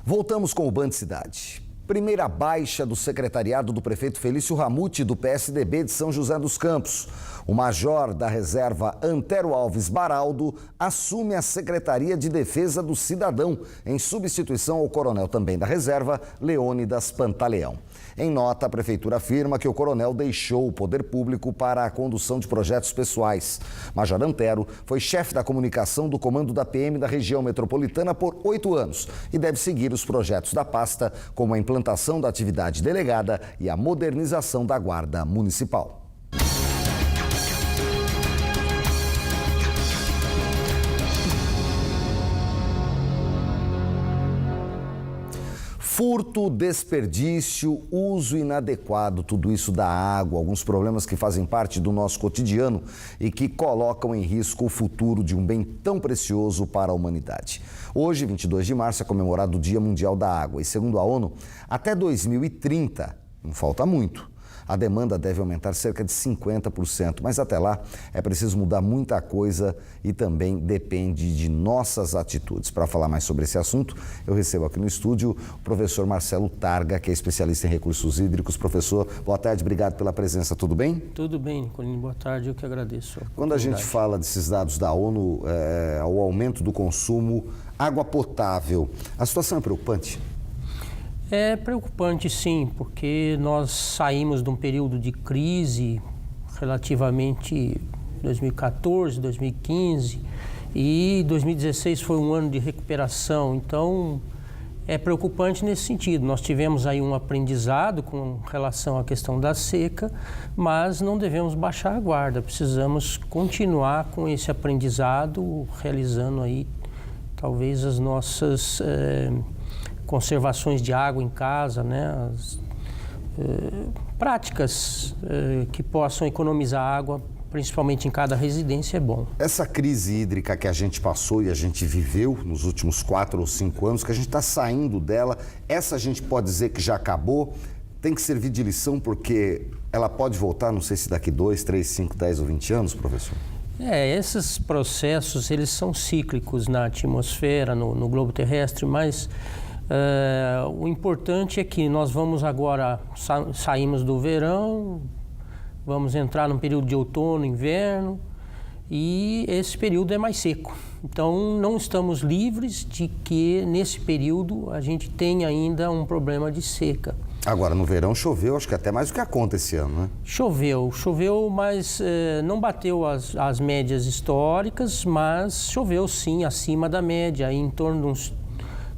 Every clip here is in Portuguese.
Voltamos com o Band Cidade. Primeira baixa do secretariado do prefeito Felício Ramute, do PSDB de São José dos Campos. O major da reserva Antero Alves Baraldo assume a Secretaria de Defesa do Cidadão, em substituição ao coronel também da reserva, Leônidas Pantaleão. Em nota, a prefeitura afirma que o coronel deixou o poder público para a condução de projetos pessoais. Major Antero foi chefe da comunicação do comando da PM da região metropolitana por 8 anos e deve seguir os projetos da pasta, como a implantação da atividade delegada e a modernização da Guarda Municipal. Furto, desperdício, uso inadequado, tudo isso da água, alguns problemas que fazem parte do nosso cotidiano e que colocam em risco o futuro de um bem tão precioso para a humanidade. Hoje, 22 de março, é comemorado o Dia Mundial da Água e, segundo a ONU, até 2030, não falta muito, a demanda deve aumentar cerca de 50%, mas até lá é preciso mudar muita coisa e também depende de nossas atitudes. Para falar mais sobre esse assunto, eu recebo aqui no estúdio o professor Marcelo Targa, que é especialista em recursos hídricos. Professor, boa tarde, obrigado pela presença, tudo bem? Tudo bem, Nicolini, boa tarde, eu que agradeço. Quando a gente fala desses dados da ONU, o aumento do consumo, água potável, a situação é preocupante? É preocupante, sim, porque nós saímos de um período de crise relativamente 2014, 2015 e 2016 foi um ano de recuperação, então é preocupante nesse sentido. Nós tivemos aí um aprendizado com relação à questão da seca, mas não devemos baixar a guarda, precisamos continuar com esse aprendizado, realizando aí talvez as nossas conservações de água em casa, né? As práticas que possam economizar água, principalmente em cada residência, é bom. Essa crise hídrica que a gente passou e a gente viveu nos últimos 4 ou 5 anos, que a gente está saindo dela, essa a gente pode dizer que já acabou, tem que servir de lição porque ela pode voltar, não sei se daqui 2, 3, 5, 10 ou 20 anos, professor? Esses processos, eles são cíclicos na atmosfera, no globo terrestre, mas o importante é que nós vamos agora, saímos do verão, vamos entrar num período de outono, inverno, e esse período é mais seco. Então, não estamos livres de que nesse período a gente tenha ainda um problema de seca. Agora, no verão choveu, acho que até mais do que a conta esse ano, né? Choveu, mas não bateu as médias históricas, mas choveu sim acima da média, em torno de uns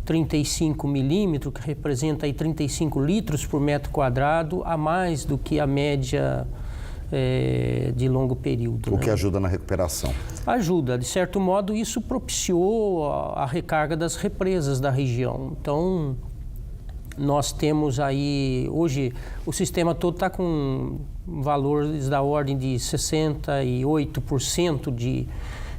35 milímetros, que representa aí 35 litros por metro quadrado, a mais do que a média de longo período. O que ajuda na recuperação? Ajuda. De certo modo, isso propiciou a recarga das represas da região. Então, nós temos aí, hoje, o sistema todo está com valores da ordem de 68%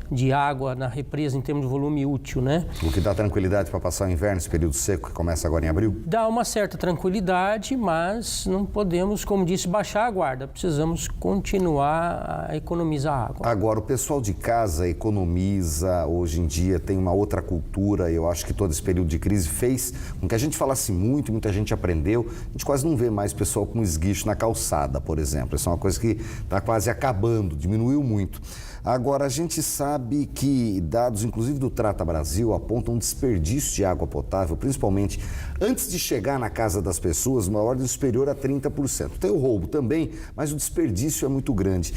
de água na represa em termos de volume útil, né? O que dá tranquilidade para passar o inverno, esse período seco que começa agora em abril? Dá uma certa tranquilidade, mas não podemos, como disse, baixar a guarda. Precisamos continuar a economizar água. Agora, o pessoal de casa economiza, hoje em dia tem uma outra cultura, eu acho que todo esse período de crise fez com que a gente falasse muito, muita gente aprendeu. A gente quase não vê mais pessoal com esguicho na calçada, por exemplo. Isso é uma coisa que está quase acabando, diminuiu muito. Agora, a gente sabe que dados, inclusive do Trata Brasil, apontam um desperdício de água potável, principalmente antes de chegar na casa das pessoas, uma ordem superior a 30%. Tem o roubo também, mas o desperdício é muito grande.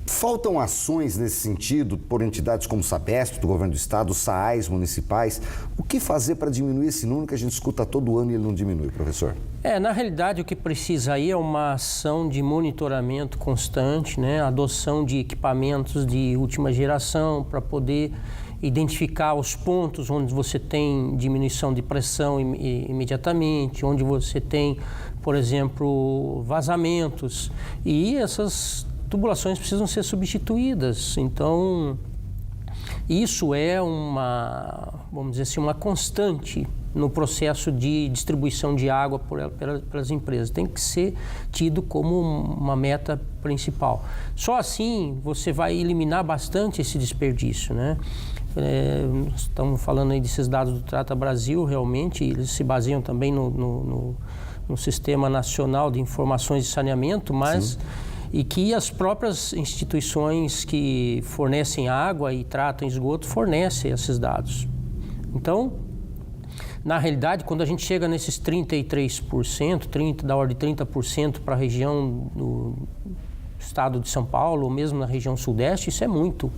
Faltam ações nesse sentido por entidades como o Sabesp, do governo do estado, os SAAIs municipais. O que fazer para diminuir esse número que a gente escuta todo ano e ele não diminui, professor? Na realidade, o que precisa aí é uma ação de monitoramento constante, né? Adoção de equipamentos de última geração para poder identificar os pontos onde você tem diminuição de pressão imediatamente, onde você tem, por exemplo, vazamentos, e essas tubulações precisam ser substituídas. Então, isso é vamos dizer assim, uma constante no processo de distribuição de água pelas empresas. Tem que ser tido como uma meta principal. Só assim você vai eliminar bastante esse desperdício, né? Estamos falando aí desses dados do Trata Brasil, realmente, eles se baseiam também no Sistema Nacional de Informações de Saneamento, mas... Sim. E que as próprias instituições que fornecem água e tratam esgoto fornecem esses dados. Então, na realidade, quando a gente chega nesses 33%, da ordem de 30% para a região do estado de São Paulo, ou mesmo na região sudeste, isso é muito.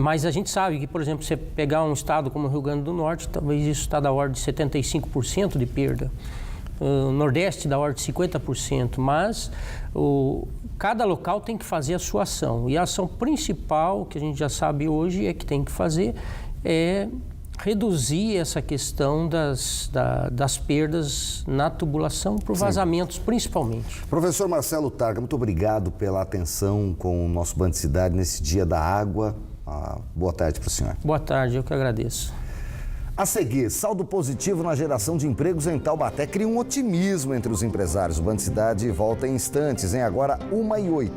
Mas a gente sabe que, por exemplo, você pegar um estado como o Rio Grande do Norte, talvez isso está da ordem de 75% de perda. Nordeste da ordem de 50%, mas cada local tem que fazer a sua ação. E a ação principal, que a gente já sabe hoje, que tem que fazer é reduzir essa questão das perdas na tubulação por vazamentos, principalmente. Professor Marcelo Targa, muito obrigado pela atenção com o nosso Band Cidade nesse Dia da Água. Boa tarde para o senhor. Boa tarde, eu que agradeço. A seguir, saldo positivo na geração de empregos em Taubaté cria um otimismo entre os empresários. O Band Cidade volta em instantes, em agora 1h08.